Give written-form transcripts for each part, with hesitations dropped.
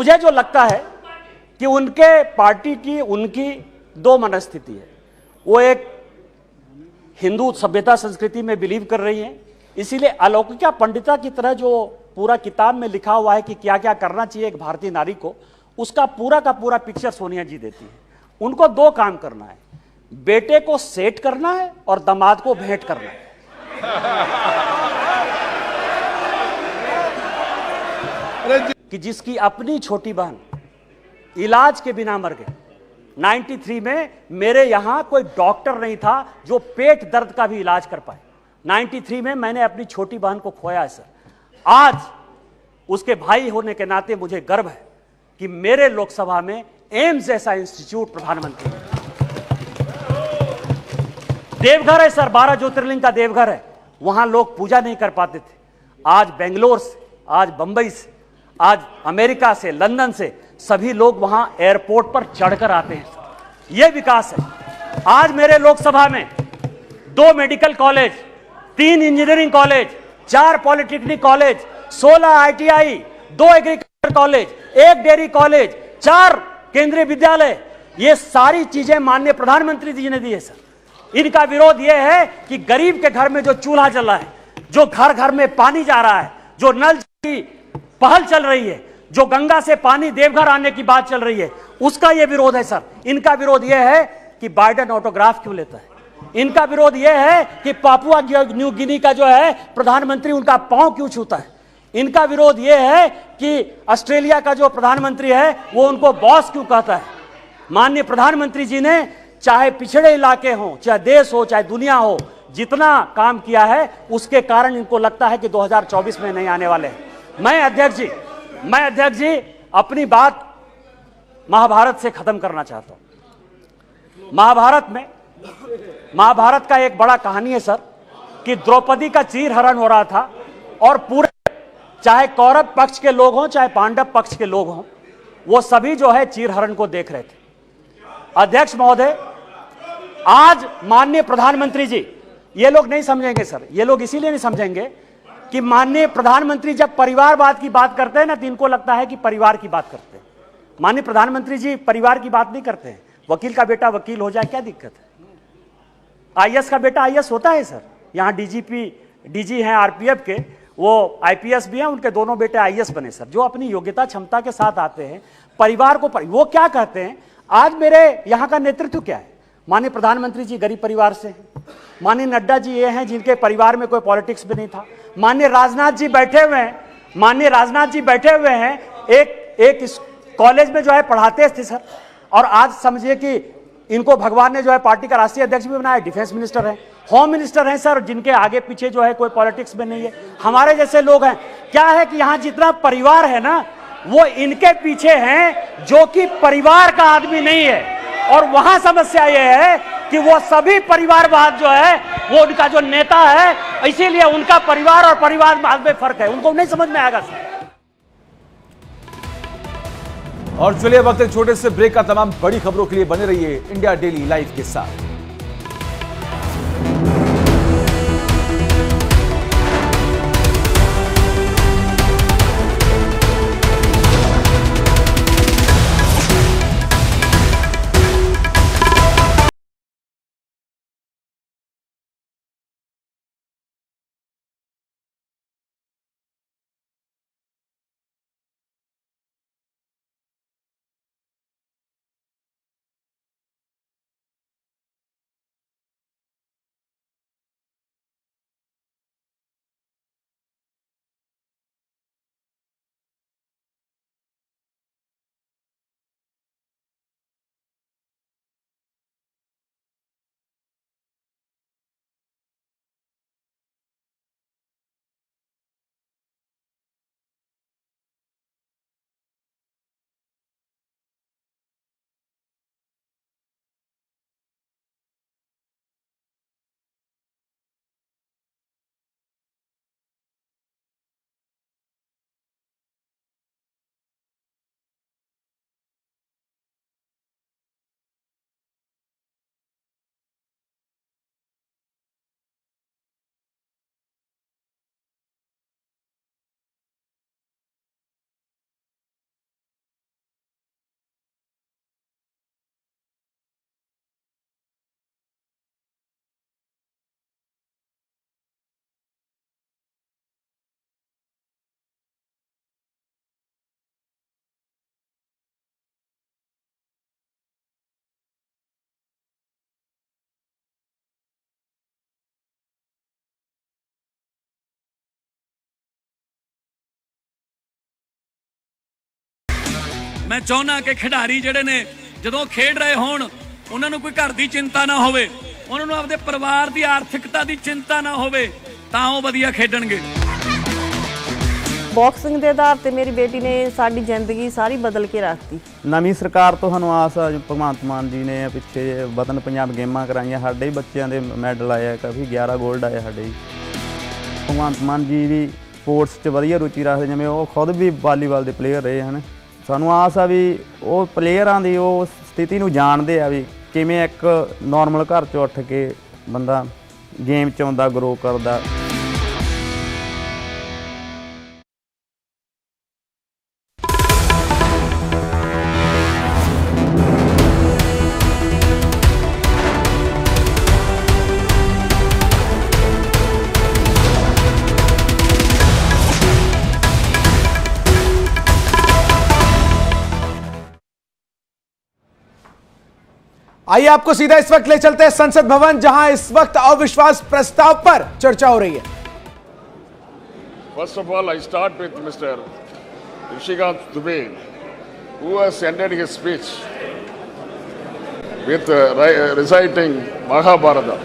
मुझे जो लगता है कि उनके पार्टी की उनकी दो मनस्थिति है। वो एक हिंदू सभ्यता संस्कृति में बिलीव कर रही हैं, इसीलिए अलौकिका पंडिता की तरह जो पूरा किताब में लिखा हुआ है कि क्या क्या करना चाहिए एक भारतीय नारी को, उसका पूरा का पूरा पिक्चर सोनिया जी देती है। उनको दो काम करना है, बेटे को सेट करना है और दामाद को भेंट करना है। कि जिसकी अपनी छोटी बहन इलाज के बिना मर गई। 93 में मेरे यहां कोई डॉक्टर नहीं था जो पेट दर्द का भी इलाज कर पाए। 93 में मैंने अपनी छोटी बहन को खोया है सर। आज उसके भाई होने के नाते मुझे गर्व है कि मेरे लोकसभा में एम्स जैसा इंस्टीट्यूट प्रधानमंत्री है। देवघर है सर, 12 ज्योतिर्लिंग का देवघर है, वहां लोग पूजा नहीं कर पाते थे। आज बेंगलोर से, आज बंबई से, आज अमेरिका से, लंदन से सभी लोग वहां एयरपोर्ट पर चढ़कर आते हैं। यह विकास है। आज मेरे लोकसभा में 2 medical college, 3 engineering college, 4 polytechnic college, 16 ITI, 2 agriculture college, 1 dairy college, 4 केंद्रीय विद्यालय, ये सारी चीजें माननीय प्रधानमंत्री जी ने दी है सर। इनका विरोध यह है कि गरीब के घर में जो चूल्हा जल रहा है, जो घर घर में पानी जा रहा है, जो नल की पहल चल रही है, जो गंगा से पानी देवघर आने की बात चल रही है, उसका यह विरोध है सर। इनका विरोध यह है कि बाइडेन ऑटोग्राफ क्यों लेता है। इनका विरोध यह है कि पापुआ न्यू गिनी का जो है प्रधानमंत्री उनका पांव क्यों छूता है। इनका विरोध यह है कि ऑस्ट्रेलिया का जो प्रधानमंत्री है वो उनको बॉस क्यों कहता है। माननीय प्रधानमंत्री जी ने चाहे पिछड़े इलाके हो, चाहे देश हो, चाहे दुनिया हो, जितना काम किया है उसके कारण इनको लगता है कि 2024 में नहीं आने वाले हैं। मैं अध्यक्ष जी अपनी बात महाभारत से खत्म करना चाहता हूं। महाभारत का एक बड़ा कहानी है सर कि द्रौपदी का चीरहरण हो रहा था और पूरे, चाहे कौरव पक्ष के लोग हों चाहे पांडव पक्ष के लोग हों, वो सभी जो है चीरहरण को देख रहे थे। अध्यक्ष महोदय, आज माननीय प्रधानमंत्री जी, ये लोग नहीं समझेंगे सर, ये लोग इसीलिए नहीं समझेंगे कि माननीय प्रधानमंत्री जब परिवारवाद की बात करते हैं ना तो इनको लगता है कि परिवार की बात करते हैं। माननीय प्रधानमंत्री जी परिवार की बात नहीं करते हैं। वकील का बेटा वकील हो जाए क्या दिक्कत है। आईएएस का बेटा आईएएस होता है सर। यहां डीजी हैं आरपीएफ के, वो आईपीएस भी हैं, उनके दोनों बेटे आईएएस बने सर, जो अपनी योग्यता क्षमता के साथ आते हैं। परिवार को वो क्या कहते हैं, आज मेरे यहां का नेतृत्व क्या है। माननीय प्रधानमंत्री जी गरीब परिवार से हैं। माननीय नड्डा जी ये हैं जिनके परिवार में कोई पॉलिटिक्स भी नहीं था। माननीय राजनाथ जी बैठे हुए हैं, एक कॉलेज में जो है पढ़ाते थे सर, और आज समझिए कि इनको भगवान ने जो है पार्टी का राष्ट्रीय अध्यक्ष भी बनाया, डिफेंस मिनिस्टर है, होम मिनिस्टर है सर, जिनके आगे पीछे जो है कोई पॉलिटिक्स में नहीं है। हमारे जैसे लोग हैं। क्या है कि यहां जितना परिवार है ना वो इनके पीछे हैं जो कि परिवार का आदमी नहीं है। और वहां समस्या यह है कि वो सभी परिवारवाद जो है वो उनका जो नेता है, इसीलिए उनका परिवार और परिवारवाद में फर्क है, उनको नहीं समझ में आएगा सर। और चलिए वक्त एक छोटे से ब्रेक का। तमाम बड़ी खबरों के लिए बने रहिए इंडिया डेली लाइव के साथ। मैं चाਹੁੰਦਾ कि खिडारी ਜਿਹੜੇ ਨੇ ਜਦੋਂ ਖੇਡ ਰਹੇ ਹੋਣ ਉਹਨਾਂ ਨੂੰ ਕੋਈ ਘਰ ਦੀ ਚਿੰਤਾ ਨਾ ਹੋਵੇ, ਉਹਨਾਂ ਨੂੰ ਆਪਣੇ ਪਰਿਵਾਰ ਦੀ ਆਰਥਿਕਤਾ ਦੀ ਚਿੰਤਾ ਨਾ ਹੋਵੇ, ਤਾਂ ਉਹ ਵਧੀਆ ਖੇਡਣਗੇ। ਬਾਕਸਿੰਗ ਦੇ ਆਧਾਰ ਤੇ ਮੇਰੀ ਬੇਟੀ ਨੇ ਸਾਡੀ ਜ਼ਿੰਦਗੀ ਸਾਰੀ ਬਦਲ ਕੇ ਰੱਖਤੀ। ਨਵੀਂ ਸਰਕਾਰ ਤੋਂ ਸਾਨੂੰ ਆਸ ਆ, ਭਗਵੰਤ ਮਾਨ ਜੀ ਨੇ ਪਿੱਛੇ ਵਤਨ ਪੰਜਾਬ ਗੇਮਾਂ ਕਰਾਈਆਂ, ਸਾਡੇ ਹੀ ਬੱਚਿਆਂ ਦੇ ਮੈਡਲ ਆਏ ਆ, ਕਾਫੀ 11 ਗੋਲਡ ਆਏ ਸਾਡੇ ਜੀ। ਭਗਵੰਤ ਮਾਨ ਜੀ ਵੀ ਸਪੋਰਟਸ 'ਚ ਵਧੀਆ ਰੁਚੀ ਰੱਖਦੇ, ਜਿਵੇਂ ਉਹ ਖੁਦ ਵੀ ਵਾਲੀਬਾਲ ਦੇ ਪਲੇਅਰ ਰਹੇ ਹਨ। ਸਾਨੂੰ ਆਸ ਆ ਵੀ ਉਹ ਪਲੇਅਰਾਂ ਦੀ ਉਹ ਸਥਿਤੀ ਨੂੰ ਜਾਣਦੇ ਆ ਵੀ ਕਿਵੇਂ ਇੱਕ ਨੋਰਮਲ ਘਰ 'ਚੋਂ ਉੱਠ ਕੇ ਬੰਦਾ ਗੇਮ 'ਚ ਆਉਂਦਾ, ਗਰੋ ਕਰਦਾ। आइए आपको सीधा इस वक्त ले चलते हैं संसद भवन, जहां इस वक्त अविश्वास प्रस्ताव पर चर्चा हो रही है। First of all, I start with Mr. Nishikant Dubey, who has ended his speech with reciting Mahabharata.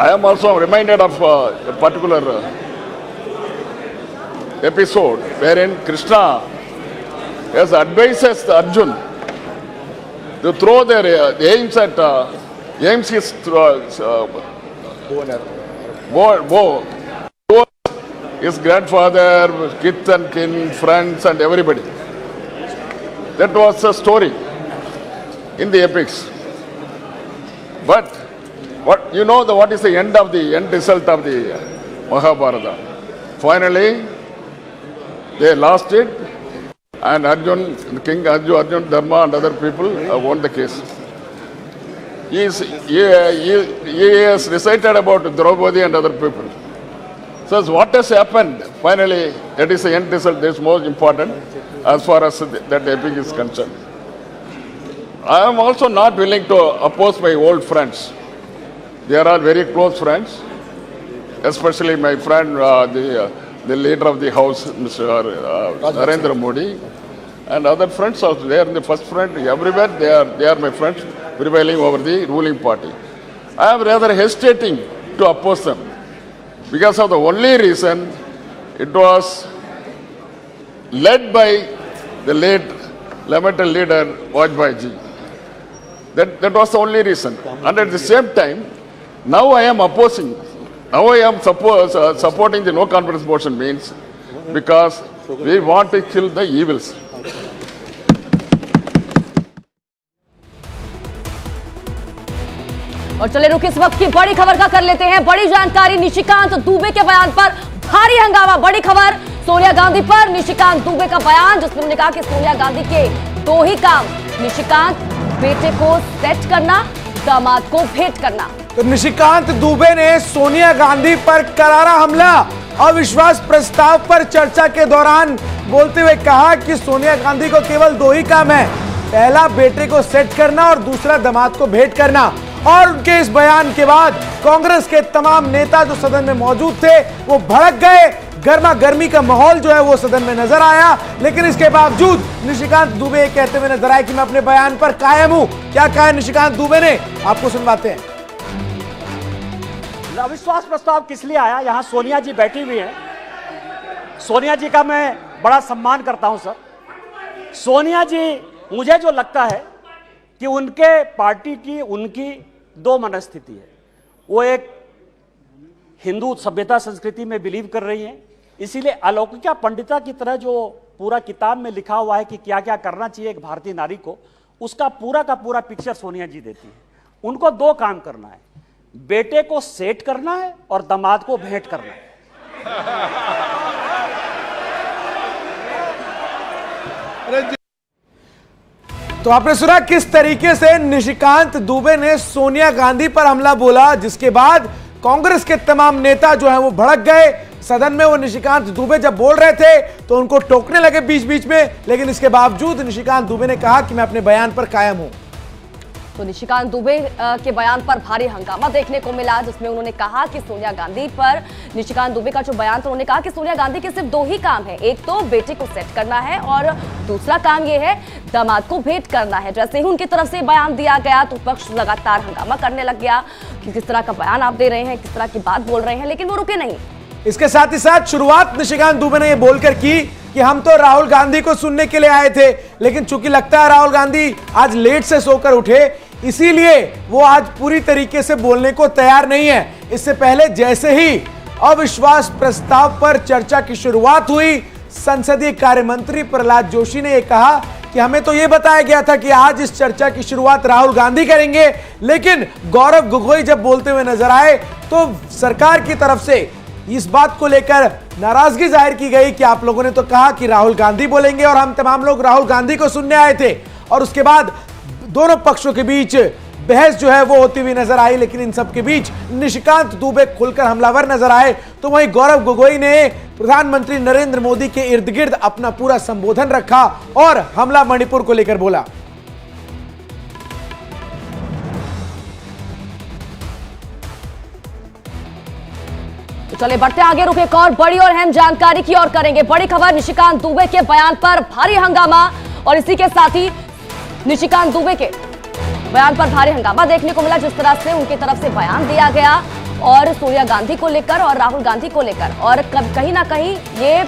I am also reminded of a particular episode wherein Krishna has advises Arjun to throw their aims at his bow. His grandfather, kith and kin, friends and everybody. That was a story in the epics. But what is the end result of the Mahabharata? Finally, they lost it. And King Arjun, Dharma and other people won the case. He has recited about Draupadi and other people. So what has happened? Finally, that is the end result. That is most important as far as that epic is concerned. I am also not willing to oppose my old friends. They are all very close friends, especially my friend, the leader of the house, Mr. Narendra Modi, and other friends also. They are the first friend everywhere. They are my friends prevailing over the ruling party. I am rather hesitating to oppose them because of the only reason it was led by the late lamented leader Vajpayee ji. That was the only reason. And at the same time, now I am opposing. Now I am supporting the no confidence motion means because we want to kill the evils. और चले रुक इस वक्त की बड़ी खबर का कर लेते हैं बड़ी जानकारी। निशिकांत दुबे के बयान पर भारी हंगामा। बड़ी खबर सोनिया गांधी पर निशिकांत दुबे का बयान, जिसमें उन्होंने कहा कि सोनिया गांधी के दो ही काम, निशिकांत बेटे को सेट करना, दामाद को भेंट करना। तो निशिकांत दुबे ने सोनिया गांधी पर करारा हमला। अविश्वास प्रस्ताव पर चर्चा के दौरान बोलते हुए कहा कि सोनिया गांधी को केवल दो ही काम है, पहला बेटे को सेट करना और दूसरा दामाद को भेंट करना। और उनके इस बयान के बाद कांग्रेस के तमाम नेता जो सदन में मौजूद थे वो भड़क गए। गर्मा गर्मी का माहौल जो है वो सदन में नजर आया। लेकिन इसके बावजूद निशिकांत दुबे कहते हुए नजर आए कि मैं अपने बयान पर कायम हूं। क्या कहा निशिकांत दुबे ने, आपको सुनवाते हैं। अविश्वास प्रस्ताव किस लिए आया? यहां सोनिया जी बैठी हुई है। सोनिया जी का मैं बड़ा सम्मान करता हूं सर। सोनिया जी, मुझे जो लगता है कि उनके पार्टी की उनकी दो मनस्थिति है। वो एक हिंदू सभ्यता संस्कृति में बिलीव कर रही हैं, इसीलिए अलौकिका पंडिता की तरह जो पूरा किताब में लिखा हुआ है कि क्या क्या करना चाहिए एक भारतीय नारी को, उसका पूरा का पूरा पिक्चर सोनिया जी देती है। उनको दो काम करना है, बेटे को सेट करना है और दामाद को भेंट करना है। तो आपने सुना किस तरीके से निशिकांत दुबे ने सोनिया गांधी पर हमला बोला, जिसके बाद कांग्रेस के तमाम नेता जो हैं वो भड़क गए। सदन में वो निशिकांत दुबे जब बोल रहे थे तो उनको टोकने लगे बीच बीच में, लेकिन इसके बावजूद निशिकांत दुबे ने कहा कि मैं अपने बयान पर कायम हूं। तो निशिकांत दुबे के बयान पर भारी हंगामा देखने को मिला, जिसमें उन्होंने कहा कि सोनिया गांधी पर, निशिकांत दुबे का जो बयान था, उन्होंने कहा कि सोनिया गांधी के सिर्फ 2 ही काम है, एक तो बेटे को सेट करना है और दूसरा काम ये है दामाद को भेंट करना है। जैसे ही उनकी तरफ से बयान दिया गया तो पक्ष लगातार हंगामा करने लग गया कि किस तरह का बयान आप दे रहे हैं, किस तरह की बात बोल रहे हैं, लेकिन वो रुके नहीं। इसके साथ ही साथ शुरुआत निशिकांत दुबे ने यह बोलकर की कि हम तो राहुल गांधी को सुनने के लिए आए थे, लेकिन चूंकि लगता है राहुल गांधी आज लेट से सोकर उठे, इसीलिए वो आज पूरी तरीके से बोलने को तैयार नहीं है। इससे पहले जैसे ही अविश्वास प्रस्ताव पर चर्चा की शुरुआत हुई, संसदीय कार्य मंत्री प्रहलाद जोशी ने यह कहा कि हमें तो यह बताया गया था कि आज इस चर्चा की शुरुआत राहुल गांधी करेंगे, लेकिन गौरव गोगोई जब बोलते हुए नजर आए तो सरकार की तरफ से इस बात को लेकर नाराजगी जाहिर की गई कि आप लोगों ने तो कहा कि राहुल गांधी बोलेंगे और हम तमाम लोग राहुल गांधी को सुनने आए थे। और उसके बाद दोनों पक्षों के बीच बहस जो है वो होती हुई नजर आई, लेकिन इन सब के बीच निशिकांत दुबे खुलकर हमलावर नजर आए। तो वहीं गौरव गोगोई ने प्रधानमंत्री नरेंद्र मोदी के इर्द गिर्द अपना पूरा संबोधन रखा और हमला मणिपुर को लेकर बोला। तो चले बढ़ते आगे, रुके एक और बड़ी और अहम जानकारी की ओर करेंगे। बड़ी खबर, निशिकांत दुबे के बयान पर भारी हंगामा, और इसी के साथ ही निशिकांत दुबे के बयान पर भारी हंगामा देखने को मिला, जिस तरह से उनकी तरफ से बयान दिया गया और सोनिया गांधी को लेकर और राहुल गांधी को लेकर, और कहीं ना कहीं ये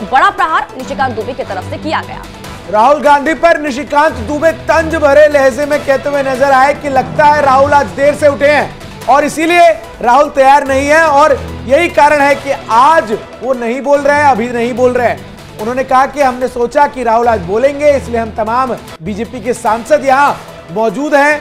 बड़ा प्रहार निशिकांत दुबे की तरफ से किया गया। राहुल गांधी पर निशिकांत दुबे तंज भरे लहजे में कहते हुए नजर आए कि लगता है राहुल आज देर से उठे हैं और इसीलिए राहुल तैयार नहीं है, और यही कारण है कि आज वो नहीं बोल रहे हैं, अभी नहीं बोल रहे हैं। उन्होंने कहा कि हमने सोचा कि राहुल आज बोलेंगे, इसलिए हम तमाम बीजेपी के सांसद यहां मौजूद हैं।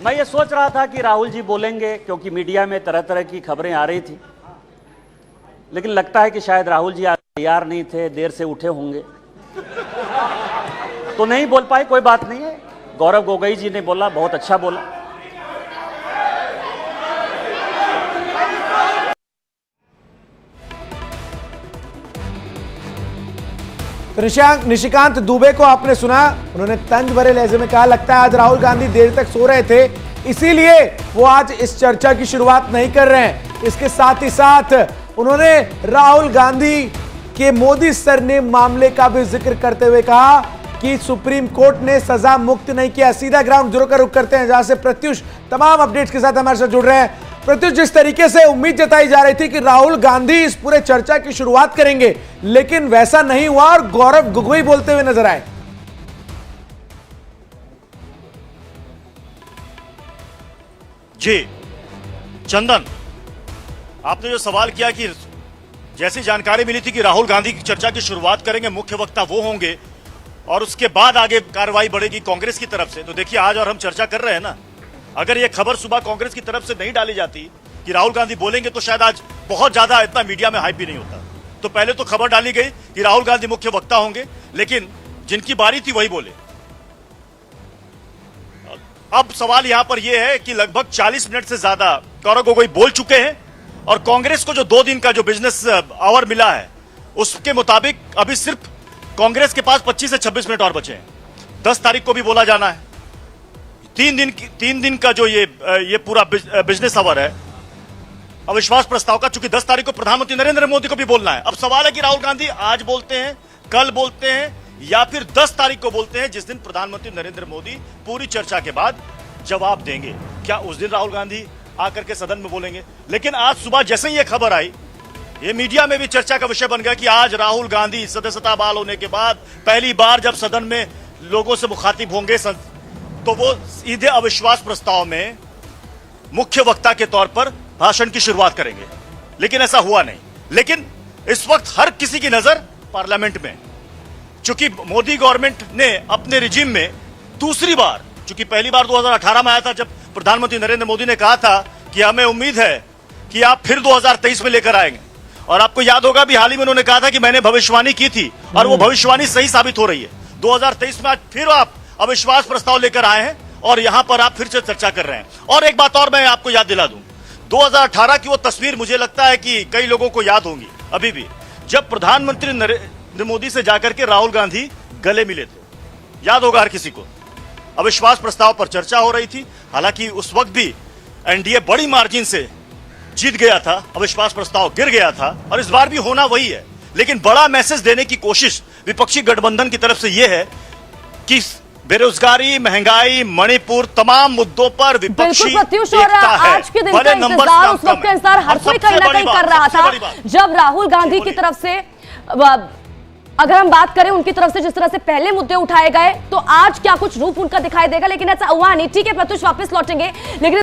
मैं ये सोच रहा था कि राहुल जी बोलेंगे, क्योंकि मीडिया में तरह तरह की खबरें आ रही थी, लेकिन लगता है कि शायद राहुल जी आज तैयार नहीं थे, देर से उठे होंगे तो नहीं बोल पाए। कोई बात नहीं है, गौरव गोगोई जी ने बोला, बहुत अच्छा बोला। तो निशिकांत दुबे को आपने सुना, उन्होंने तंज भरे लहजे में कहा लगता है आज राहुल गांधी देर तक सो रहे थे, इसीलिए वो आज इस चर्चा की शुरुआत नहीं कर रहे हैं। इसके साथ ही साथ उन्होंने राहुल गांधी के मोदी सरनेम मामले का भी जिक्र करते हुए कहा कि सुप्रीम कोर्ट ने सजा मुक्त नहीं किया। सीधा ग्राउंड जीरो का रुख करते हैं, जहां से प्रत्युष तमाम अपडेट्स के साथ हमारे साथ जुड़ रहे हैं। प्रत्युष, जिस तरीके से उम्मीद जताई जा रही थी कि राहुल गांधी इस पूरे चर्चा की शुरुआत करेंगे, लेकिन वैसा नहीं हुआ और गौरव गोगोई बोलते हुए नजर आए। जी चंदन, आपने जो सवाल किया कि जैसी जानकारी मिली थी कि राहुल गांधी की चर्चा की शुरुआत करेंगे, मुख्य वक्ता वो होंगे और उसके बाद आगे कार्रवाई बढ़ेगी कांग्रेस की तरफ से, तो देखिए आज और हम चर्चा कर रहे हैं ना, अगर ये खबर सुबह कांग्रेस की तरफ से नहीं डाली जाती कि राहुल गांधी बोलेंगे तो शायद आज बहुत ज्यादा इतना मीडिया में हाइप भी नहीं होता। तो पहले तो खबर डाली गई कि राहुल गांधी मुख्य वक्ता होंगे, लेकिन जिनकी बारी थी वही बोले। अब सवाल यहां पर यह है कि लगभग 40 मिनट से ज्यादा गौरव गोगोई बोल चुके हैं और कांग्रेस को जो 2 दिन का जो बिजनेस आवर मिला है उसके मुताबिक अभी सिर्फ कांग्रेस के पास 25 से 26 मिनट और बचे हैं। 10 तारीख को भी बोला जाना है। 3 दिन का जो ये पूरा बिजनेस आवर है अविश्वास प्रस्ताव का, चूंकि 10 तारीख को प्रधानमंत्री नरेंद्र मोदी को भी बोलना है। अब सवाल है कि राहुल गांधी आज बोलते हैं, कल बोलते हैं या फिर 10 तारीख को बोलते हैं, जिस दिन प्रधानमंत्री नरेंद्र मोदी पूरी चर्चा के बाद जवाब देंगे। क्या उस दिन राहुल गांधी आकर के सदन में बोलेंगे? लेकिन आज सुबह जैसे ही यह खबर आई, ये मीडिया में भी चर्चा का विषय बन गया कि आज राहुल गांधी सदस्यता बहाल होने के बाद पहली बार जब सदन में लोगों से मुखातिब होंगे तो वो सीधे अविश्वास प्रस्ताव में मुख्य वक्ता के तौर पर भाषण की शुरुआत करेंगे। लेकिन ऐसा हुआ नहीं। लेकिन इस वक्त हर किसी की नजर पार्लियामेंट में, चूंकि मोदी गवर्नमेंट ने अपने रिजीम में दूसरी बार, चूंकि पहली बार 2018 में आया था जब प्रधानमंत्री नरेंद्र मोदी ने कहा था कि हमें उम्मीद है कि आप फिर 2023 में लेकर आएंगे, और आपको याद होगा भी हाल ही में उन्होंने कहा था कि मैंने भविष्यवाणी की थी और वो भविष्यवाणी सही साबित हो रही है। 2023 में आज फिर आप अविश्वास प्रस्ताव लेकर आए हैं और यहां पर आप फिर से चर्चा कर रहे हैं। और एक बात और मैं आपको याद दिला दूं, 2018 की वो तस्वीर मुझे लगता है कि कई लोगों को याद होंगी अभी भी, जब प्रधानमंत्री नरेंद्र मोदी से जाकर के राहुल गांधी गले मिले थे, याद होगा हर किसी को। अविश्वास प्रस्ताव पर चर्चा हो रही थी, हालांकि उस वक्त भी एनडीए बड़ी मार्जिन से जीत गया था, अविश्वास प्रस्ताव गिर गया था, और इस बार भी होना वही है। लेकिन बड़ा मैसेज देने की कोशिश विपक्षी गठबंधन की तरफ से यह है कि बेरोजगारी, महंगाई, मणिपुर, तमाम मुद्दों पर विपक्षी प्रत्युष और आज के दिन का इंतजार, उस वक्त का इंतजार हर कोई कहीं ना कहीं कर रहा था, जब राहुल गांधी की तरफ से, अगर हम बात करें उनकी तरफ से जिस तरह से पहले मुद्दे उठाए गए, तो आज क्या कुछ रूप उनका दिखाई देगा। लेकिन ऐसा हुआ नहीं। ठीक है प्रत्युष, वापस लौटेंगे, लेकिन